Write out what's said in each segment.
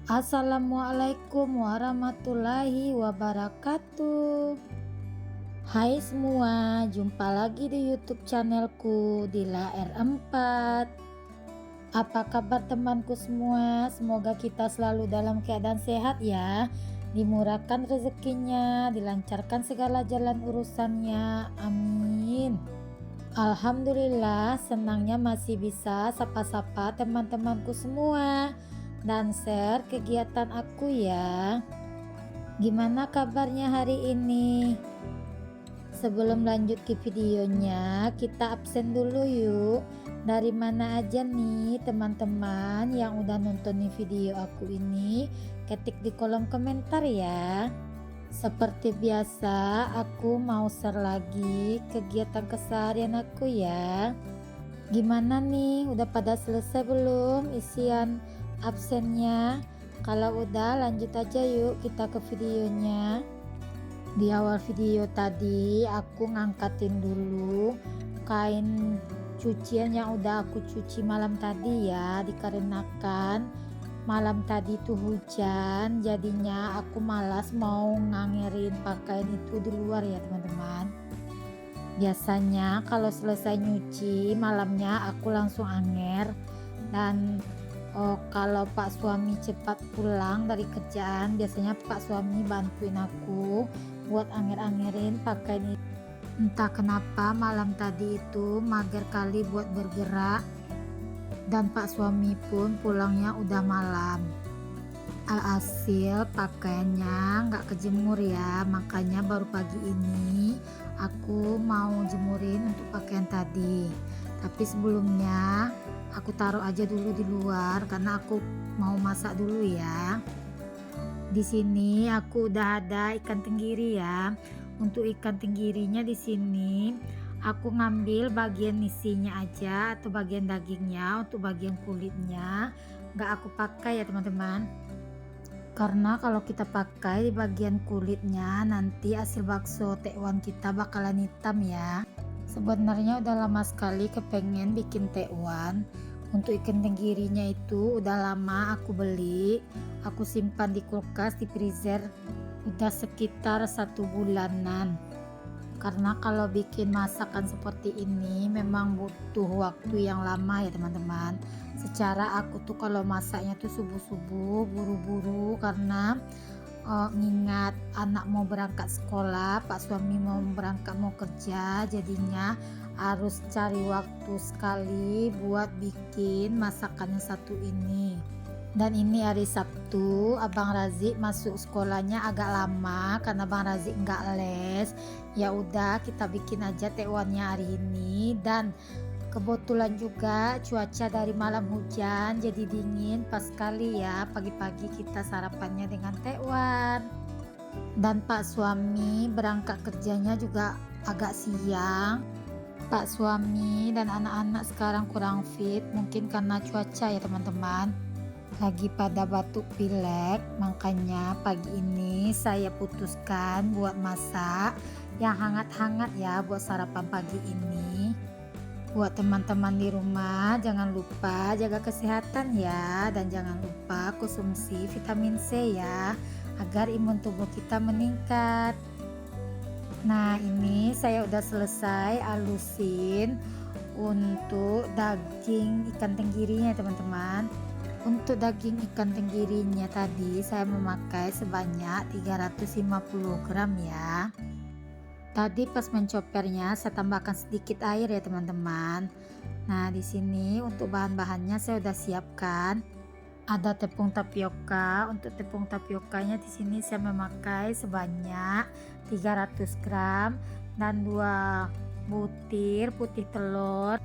Assalamualaikum warahmatullahi wabarakatuh. Hai semua, jumpa lagi di YouTube channelku Dila R4. Apa kabar temanku semua? Semoga kita selalu dalam keadaan sehat ya. Dimurahkan rezekinya, dilancarkan segala jalan urusannya. Amin. Alhamdulillah, senangnya masih bisa sapa-sapa teman-temanku semua dan share kegiatan aku ya. Gimana kabarnya hari ini? Sebelum lanjut ke videonya, kita absen dulu yuk. Dari mana aja nih teman-teman yang udah nonton video aku ini? Ketik di kolom komentar ya. Seperti biasa, aku mau share lagi kegiatan keseharian aku ya. Gimana nih, udah pada selesai belum isian absennya? Kalau udah, lanjut aja yuk kita ke videonya. Di awal video tadi aku ngangkatin dulu kain cucian yang udah aku cuci malam tadi ya, dikarenakan malam tadi tuh hujan, jadinya aku malas mau ngangerin pakaian itu di luar ya teman-teman. Biasanya kalau selesai nyuci malamnya aku langsung anger, dan kalau Pak suami cepat pulang dari kerjaan biasanya Pak suami bantuin aku buat anger-angerin pakaian itu. Entah kenapa malam tadi itu mager kali buat bergerak, dan Pak suami pun pulangnya udah malam. Alhasil pakaiannya nggak kejemur ya, makanya baru pagi ini aku mau jemurin untuk pakaian tadi. Tapi sebelumnya aku taruh aja dulu di luar karena aku mau masak dulu ya. Di sini aku udah ada ikan tenggiri ya. Untuk ikan tenggirinya di sini aku ngambil bagian isinya aja atau bagian dagingnya. Untuk bagian kulitnya nggak aku pakai ya teman-teman, karena kalau kita pakai di bagian kulitnya nanti hasil bakso tekwan kita bakalan hitam ya. Sebenarnya udah lama sekali kepengen bikin tekwan. Untuk ikan tenggirinya itu udah lama aku beli, aku simpan di kulkas di freezer udah sekitar 1 bulanan. Karena kalau bikin masakan seperti ini memang butuh waktu yang lama ya teman-teman. Secara aku tuh kalau masaknya tuh subuh-subuh buru-buru karena ngingat anak mau berangkat sekolah, Pak suami mau berangkat mau kerja, jadinya harus cari waktu sekali buat bikin masakan yang satu ini. Dan ini hari Sabtu, Abang Razik masuk sekolahnya agak lama karena Bang Razik nggak les. Ya udah kita bikin aja tekwannya hari ini, dan kebetulan juga cuaca dari malam hujan jadi dingin pas sekali ya, pagi-pagi kita sarapannya dengan tekwan. Dan Pak suami berangkat kerjanya juga agak siang. Pak suami dan anak-anak sekarang kurang fit, mungkin karena cuaca ya teman-teman, lagi pada batuk pilek. Makanya pagi ini saya putuskan buat masak yang hangat-hangat ya buat sarapan pagi ini. Buat teman-teman di rumah jangan lupa jaga kesehatan ya, dan jangan lupa konsumsi vitamin C ya agar imun tubuh kita meningkat. Nah ini saya udah selesai halusin untuk daging ikan tenggirinya teman-teman. Untuk daging ikan tenggirinya tadi saya memakai sebanyak 350 gram ya. Tadi pas mencopernya saya tambahkan sedikit air ya teman-teman. Nah di sini untuk bahan-bahannya saya udah siapkan. Ada tepung tapioka. Untuk tepung tapiokanya di sini saya memakai sebanyak 300 gram dan 2 butir putih telur.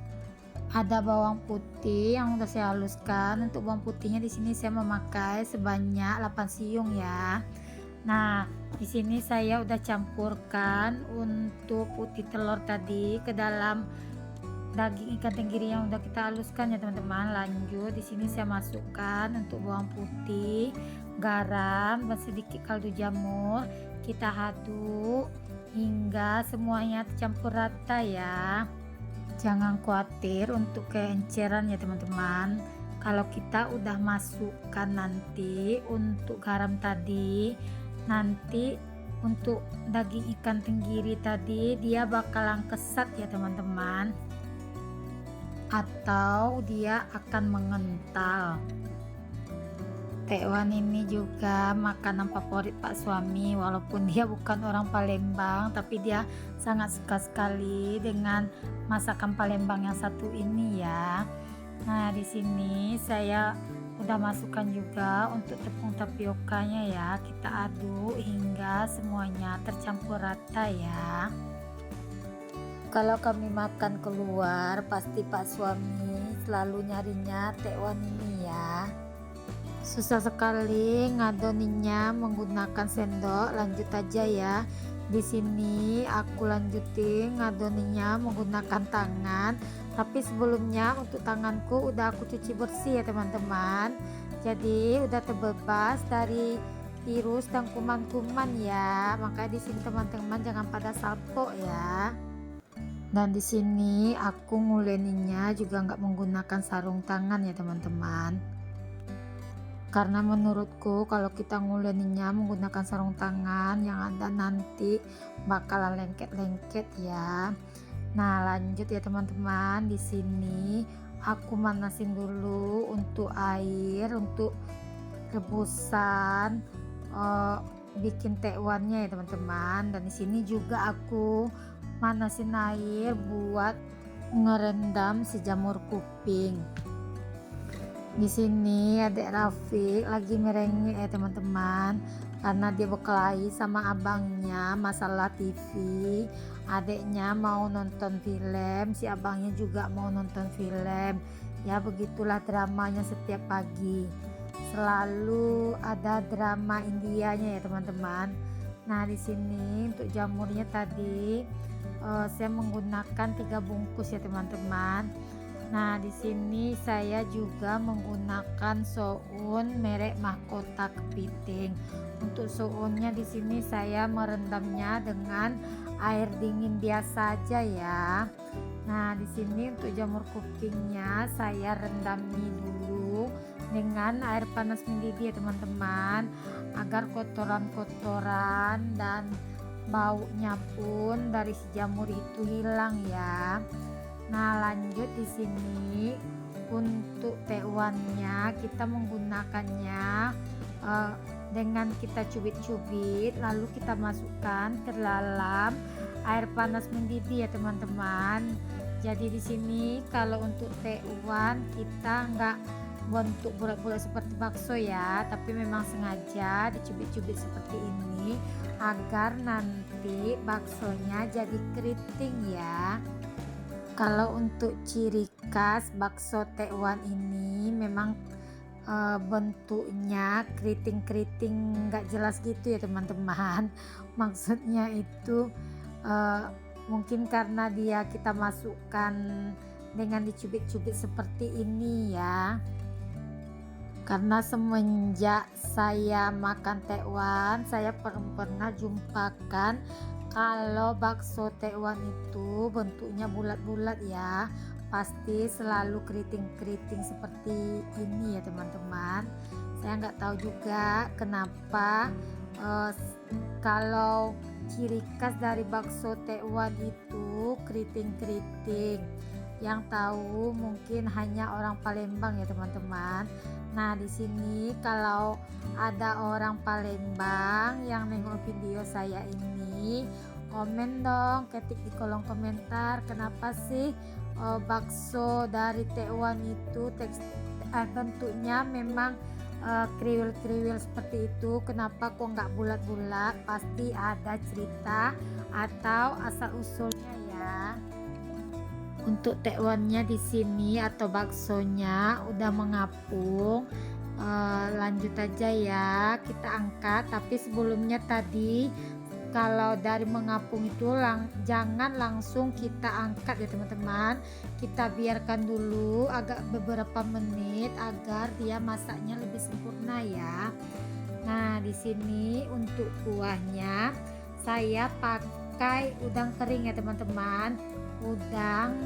Ada bawang putih yang udah saya haluskan. Untuk bawang putihnya di sini saya memakai sebanyak 8 siung ya. Nah, di sini saya udah campurkan untuk putih telur tadi ke dalam daging ikan tenggiri yang udah kita haluskan ya teman-teman. Lanjut di sini saya masukkan untuk bawang putih, garam dan sedikit kaldu jamur. Kita aduk hingga semuanya tercampur rata ya. Jangan khawatir untuk keenceran ya teman-teman, kalau kita udah masukkan nanti untuk garam tadi, nanti untuk daging ikan tenggiri tadi dia bakalan kesat ya teman-teman, atau dia akan mengental. Tekwan ini juga makanan favorit Pak suami, walaupun dia bukan orang Palembang, tapi dia sangat suka sekali dengan masakan Palembang yang satu ini ya. Nah, di sini saya udah masukkan juga untuk tepung tapiokanya ya. Kita aduk hingga semuanya tercampur rata ya. Kalau kami makan keluar, pasti Pak suami selalu nyarinya tekwan ini ya. Susah sekali ngadoninya menggunakan sendok. Lanjut aja ya. Di sini aku lanjutin ngadoninya menggunakan tangan. Tapi sebelumnya untuk tanganku udah aku cuci bersih ya teman-teman. Jadi udah terbebas dari virus dan kuman-kuman ya. Makanya di sini teman-teman jangan pada salpok ya. Dan di sini aku nguleninya juga nggak menggunakan sarung tangan ya teman-teman. Karena menurutku kalau kita nguleninya menggunakan sarung tangan yang ada nanti bakalan lengket-lengket ya. Nah, lanjut ya teman-teman. Di sini aku manasin dulu untuk air untuk rebusan bikin tekwannya ya teman-teman. Dan di sini juga aku manasin air buat ngerendam si jamur kuping. Di sini adik Rafiq lagi merengek ya teman-teman, karena dia berkelahi sama abangnya masalah TV. Adiknya mau nonton film, si abangnya juga mau nonton film. Ya begitulah dramanya setiap pagi. Selalu ada drama Indianya ya teman-teman. Nah, di sini untuk jamurnya tadi saya menggunakan 3 bungkus ya teman-teman. Nah, di sini saya juga menggunakan soun merek Mahkota Kepiting. Untuk sounnya di sini saya merendamnya dengan air dingin biasa aja ya. Nah, di sini untuk jamur kupingnya saya rendami dulu dengan air panas mendidih ya teman-teman, agar kotoran-kotoran dan baunya pun dari si jamur itu hilang ya. Nah, lanjut di sini untuk tekwannya kita menggunakannya dengan kita cubit-cubit, lalu kita masukkan ke dalam air panas mendidih ya teman-teman. Jadi di sini kalau untuk tekwan kita nggak bentuk bulat-bulat seperti bakso ya, tapi memang sengaja dicubit-cubit seperti ini agar nanti baksonya jadi keriting ya. Kalau untuk ciri khas bakso tekwan ini memang bentuknya keriting-keriting nggak jelas gitu ya teman-teman. Maksudnya itu mungkin karena dia kita masukkan dengan dicubit-cubit seperti ini ya. Karena semenjak saya makan tekwan, saya pernah jumpakan kalau bakso tekwan itu bentuknya bulat-bulat ya, pasti selalu keriting-keriting seperti ini ya teman-teman. Saya nggak tahu juga kenapa kalau ciri khas dari bakso tekwan itu keriting-keriting. Yang tahu mungkin hanya orang Palembang ya teman-teman. Nah, di sini kalau ada orang Palembang yang nengok video saya ini, komen dong, ketik di kolom komentar kenapa sih bakso dari tekwan itu bentuknya memang kriwil-kriwil seperti itu, kenapa kok nggak bulat-bulat? Pasti ada cerita atau asal usulnya ya. Untuk tekwannya di sini atau baksonya udah mengapung. Lanjut aja ya, kita angkat. Tapi sebelumnya tadi kalau dari mengapung itu jangan langsung kita angkat ya teman-teman. Kita biarkan dulu agak beberapa menit agar dia masaknya lebih sempurna ya. Nah, di sini untuk kuahnya saya pakai udang kering ya teman-teman. Udang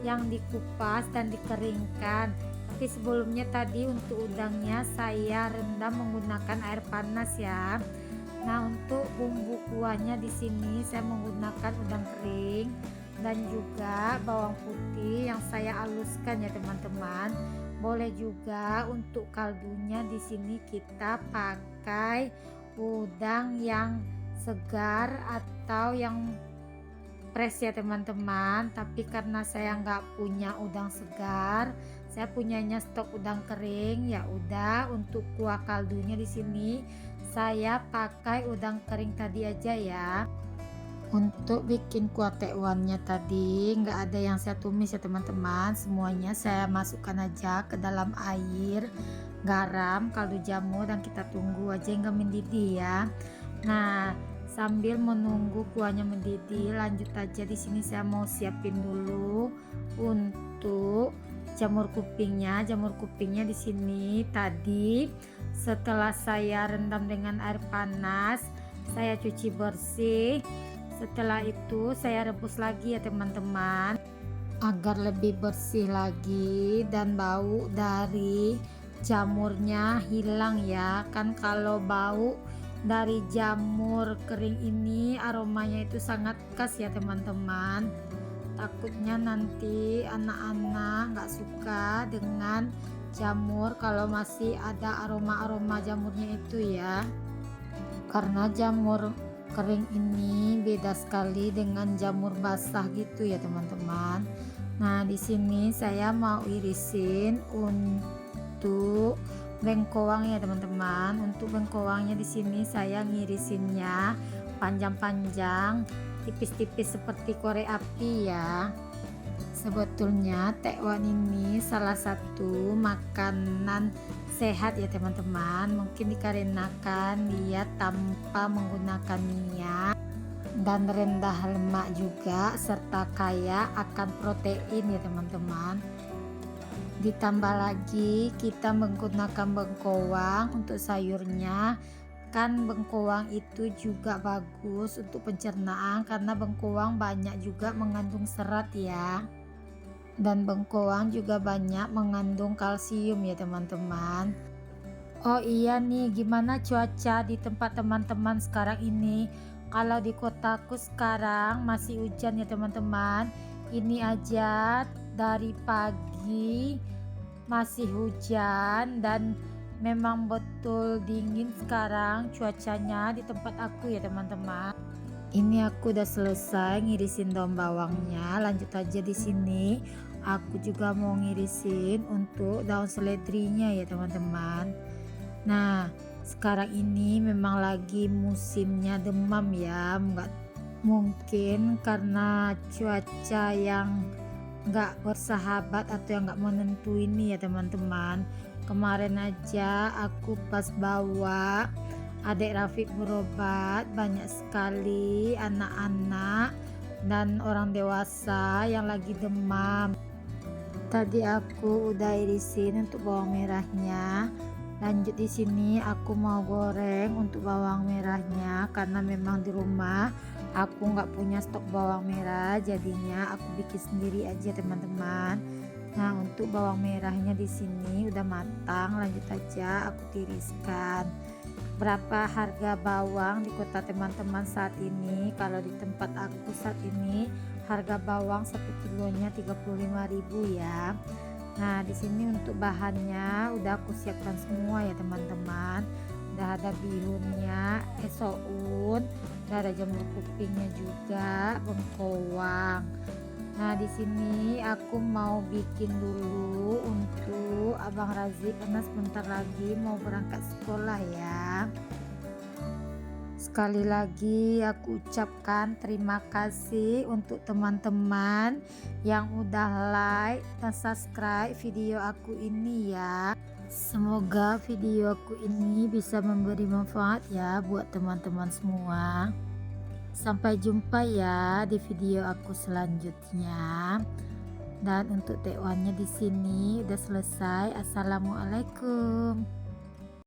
yang dikupas dan dikeringkan. Tapi sebelumnya tadi untuk udangnya saya rendam menggunakan air panas ya. Nah, untuk bumbu kuahnya di sini saya menggunakan udang kering dan juga bawang putih yang saya haluskan ya teman-teman. Boleh juga untuk kaldunya di sini kita pakai udang yang segar atau yang fresh ya teman-teman. Tapi karena saya nggak punya udang segar, saya punyanya stok udang kering. Ya udah, untuk kuah kaldunya di sini saya pakai udang kering tadi aja ya. Untuk bikin kuah tekwannya tadi nggak ada yang saya tumis ya teman-teman, semuanya saya masukkan aja ke dalam air, garam, kaldu jamur, dan kita tunggu aja hingga mendidih ya. Nah, sambil menunggu kuahnya mendidih, lanjut aja di sini saya mau siapin dulu untuk jamur kupingnya. Jamur kupingnya di sini tadi setelah saya rendam dengan air panas, saya cuci bersih. Setelah itu saya rebus lagi ya teman-teman, agar lebih bersih lagi dan bau dari jamurnya hilang ya. Kan kalau bau dari jamur kering ini aromanya itu sangat khas ya teman-teman. Takutnya nanti anak-anak nggak suka dengan jamur kalau masih ada aroma-aroma jamurnya itu ya. Karena jamur kering ini beda sekali dengan jamur basah gitu ya teman-teman. Nah, di sini saya mau irisin untuk bengkoang ya teman-teman. Untuk bengkoangnya di sini saya ngirisinnya panjang-panjang, tipis-tipis seperti korek api ya. Sebetulnya tekwan ini salah satu makanan sehat ya teman-teman. Mungkin dikarenakan dia tanpa menggunakan minyak dan rendah lemak juga, serta kaya akan protein ya teman-teman. Ditambah lagi kita menggunakan bengkoang untuk sayurnya. Kan bengkoang itu juga bagus untuk pencernaan karena bengkoang banyak juga mengandung serat ya. Dan bengkoang juga banyak mengandung kalsium ya teman-teman. Oh iya nih, gimana cuaca di tempat teman-teman sekarang ini? Kalau di kotaku sekarang masih hujan ya teman-teman. Ini aja dari pagi masih hujan dan memang betul dingin sekarang cuacanya di tempat aku ya teman-teman. Ini aku udah selesai ngirisin daun bawangnya. Lanjut aja di sini. Aku juga mau ngirisin untuk daun seledrinya ya teman-teman. Nah, sekarang ini memang lagi musimnya demam ya. Nggak mungkin karena cuaca yang nggak bersahabat atau yang nggak menentu ini ya teman-teman. Kemarin aja aku pas bawa adik Rafiq berobat, banyak sekali anak-anak dan orang dewasa yang lagi demam. Tadi aku udah irisin untuk bawang merahnya. Lanjut di sini aku mau goreng untuk bawang merahnya karena memang di rumah aku nggak punya stok bawang merah, jadinya aku bikin sendiri aja teman-teman. Nah, untuk bawang merahnya di sini udah matang, lanjut aja aku tiriskan. Berapa harga bawang di kota teman-teman saat ini? Kalau di tempat aku saat ini harga bawang 1 kilonya 35.000 ya. Nah, di sini untuk bahannya udah aku siapkan semua ya teman-teman. Udah ada bihunnya, soun, udah ada jamur kupingnya juga, bengkoang. Nah, di sini aku mau bikin dulu untuk Abang Razi karena sebentar lagi mau berangkat sekolah ya. Sekali lagi aku ucapkan terima kasih untuk teman-teman yang udah like dan subscribe video aku ini ya. Semoga video aku ini bisa memberi manfaat ya buat teman-teman semua. Sampai jumpa ya di video aku selanjutnya. Dan untuk tekwannya di sini udah selesai. Assalamualaikum.